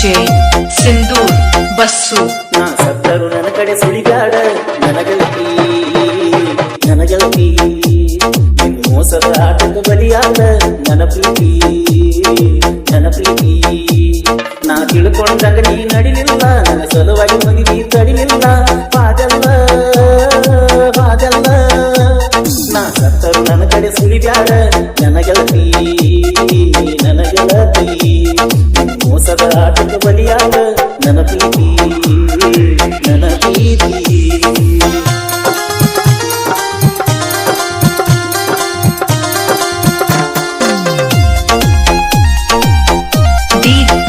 Sindoor bus. ನಾ ಸತ್ತರು ನನ್ನ ಕಡೆ ಸುಳಿಗಾಡ ನನ್ನ ಗೆಳತಿ ನಿನ್ನ ಮೋಸದ ಆಟದ ಬಲಿಯಾದ ನನ್ನ ಪ್ರೀತಿ ನಾ ತಿಳ್ಕೊಂಡಂಗ ನೀ ನಡಿಲಿಲ್ಲ ನನ್ನ ಸಲುವಾಗಿ ಮದುವೆ ತಡಿಲಿಲ್ಲ ಬಾದಲ್ಲ ನಾ ಸತ್ತರು ನನ್ನ ಕಡೆ ಸುಳಿಗಾಡ ನನ್ನ ಗೆಳತಿ ಮೋಸದ ಆಟದ ಬಲಿಯಾದ ನನ್ನ ಪ್ರೀತಿ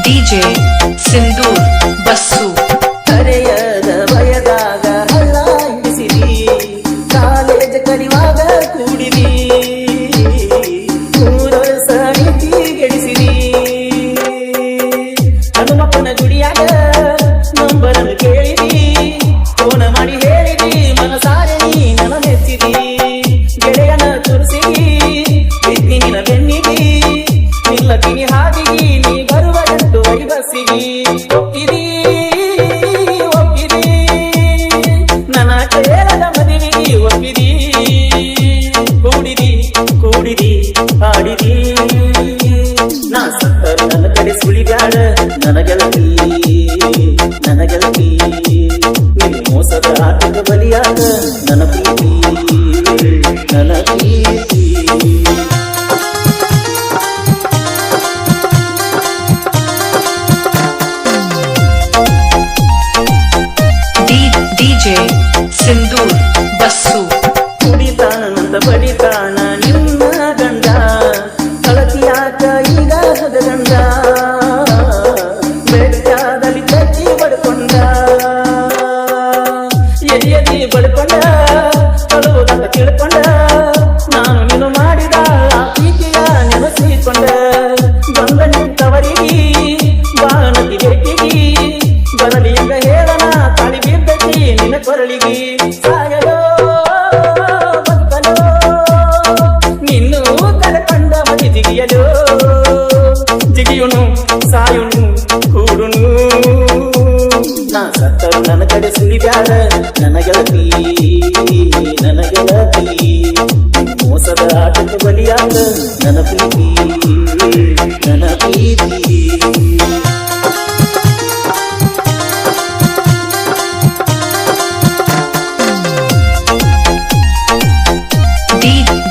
ಡಿಜೆ ಸಿಂಧೂರ್ ಬಸ್ಸು. ಕರೆಯದ ಭಯದಾಗ ಹಳ್ಳ ಹಿಡಿಸಿರಿ ಕಾಲೇಜ್ ಕಲಿವಾಗ ಕೂಡಿರಿ ವರ್ಷ ನೀತಿ ಗೆಡಿಸಿರಿ ಹನುಮಪ್ಪನ ಗುಡಿಯಾಗ ನಂಬರನ್ನು ಕೇಳಿರಿ ಫೋನ ಮಾಡಿ ಹೇಳಿರಿ ಮನಸಾರೆ ನೀ ನನ್ನ ಮೆಚ್ಚಿರಿ ಗೆಳೆಯನ ತುರಿಸಿರಿ ಬಿದ್ದಿ ನಿನ್ನ ಬೆನ್ನಿರಿ ನಿಲ್ಲತೀನಿ ಹಾದಿಗಿ ನೀ ಬರುವ ಗಂಟು ಬಸ್ಸಿಗಿ ಒಪ್ಪಿರಿ ನನ್ನ ಕೇಳದ ಮದುವೆಗೆ ಒಪ್ಪಿರಿ ಕೂಡಿರಿ ಹಾಡಿರಿ ನಾ ಸತ್ತರು ನನ್ನ ಕಡೆ ಸುಳಿಗಾಡ ನನ್ನ ಗೆಳತಿ ನಿನ್ನ ಮೋಸದ ಆಟದ ಬಲಿಯಾದ ನನ್ನ ಪ್ರೀತಿ ಡಿಜೆ ಸಿಂಧೂರ್ ಬಸ್ಸು. ಕುಡಿತಾನಂತ ಬಡಿತಾನ ನಿನ್ನ ಗಂಡ ಕಳತಿಯಾಕ ಈಗ ಹದಗಂಡ ಬೆಟ್ಟಾದಲ್ಲಿ ಕಚ್ಚಿ ಬಡ್ಕೊಂಡ ಎದಿ ಬಡ್ಕೊಂಡ ಕಳುವುದಾಕ ತಿಳ್ಕೊಂಡ ನಾನು ನೀನು ಮಾಡಿದ ಆ ಪ್ರೀತಿಯ ನೆನಸಿಕೊಂಡ ಬಂದ ನಿಂತವರಿಗೆ ಬಾಣತಿ ಬೆಟ್ಟಿಗಿ ಬರಲಿ ಎಂದ ಹೇಳನ ತಾಳಿ ಬಿದ್ದತಿ ನಿನ್ನ ಕೊರಳಿಗೆ ಸಾಯಲೋ ಬದುಕಲೋ ನಿನ್ನೂ ಕಳಕೊಂಡ ಮತಿ ಜಿಗಿಯುನು ಸಾಯುನು ಕೂಡುನು ನಾ ಸತ್ತರು ನನ್ನ ಕಡೆ ಸುಳಿಬ್ಯಾಡ ನನ್ನ ಗೆಳತಿ ಮೋಸದ ಆಟಕ್ಕೆ ಬಲಿಯಾದ ನನ್ನ ಪ್ರೀತಿ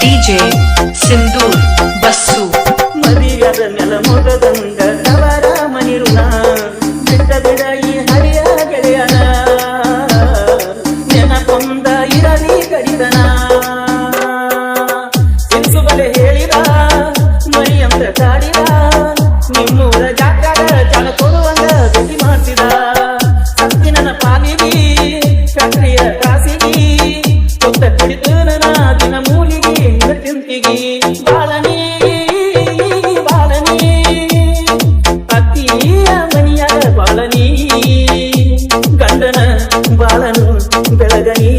ಡಿಜೆ ಸಿಂಧೂರ್ ಬಸ್ಸು. ಮರಿಯದ ನೆಲ ಮೊಗದಂಗ ತವರ ಮನಿರುಣ ಬಿಡ ಈ ಹರಿಯ ಗೆಳೆಯನ ನೆನಪೊಂದ ಇರಲಿ ಕಡಿದನ ಸಿನ್ಸು ಬಲೆ ಹೇಳಿದ ಮರಿಯಂತ ಕಾಡಿದ ನಿಮ್ಮೂರ ಜಾತ್ಯಾಗ ಜಾಲ ಕೊಡುವಂಗ ಗತಿ ಮಾಡ್ತಿದ ಸತ್ತಿ ನನ್ನ ಪಾಲಿಗಿ ಫ್ಯಾಕ್ಟ್ರಿಯ ಕಾಸಿಗಿ ಕೊತ್ತ ಕುಡಿತು ನನ್ನ ದಿನ ಮೂಲಿಗಿ ತಿಂತಿಗಿ ಬಾಳನಿ ಅತ್ತಿಯ ಮನಿಯಾಗ ಬಾಳನಿ ಗಂಡನ ಬಾಳನು ಬೆಳಗನಿ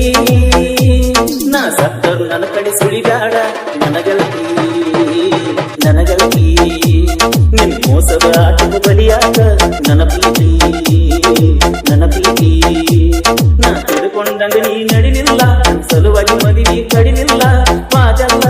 ನಾ ಸತ್ತರು ನನ್ನ ಕಡೆ ಸುಳಿಗಾಡ ನನ್ನ ಗೆಳತಿ ನಿನ್ನ ಮೋಸದ ಆಟದ ಬಲಿಯಾದ ನನ್ನ ಪ್ರೀತಿ ನಾ ತಿಳ್ಕೊಂಡಂಗ ನೀ ನಡಿಲಿಲ್ಲ ಸಲುವಾಗಿ ಮದುವೆ ಕಡಿಲಿಲ್ಲ ಮಾಜಲ್ಲ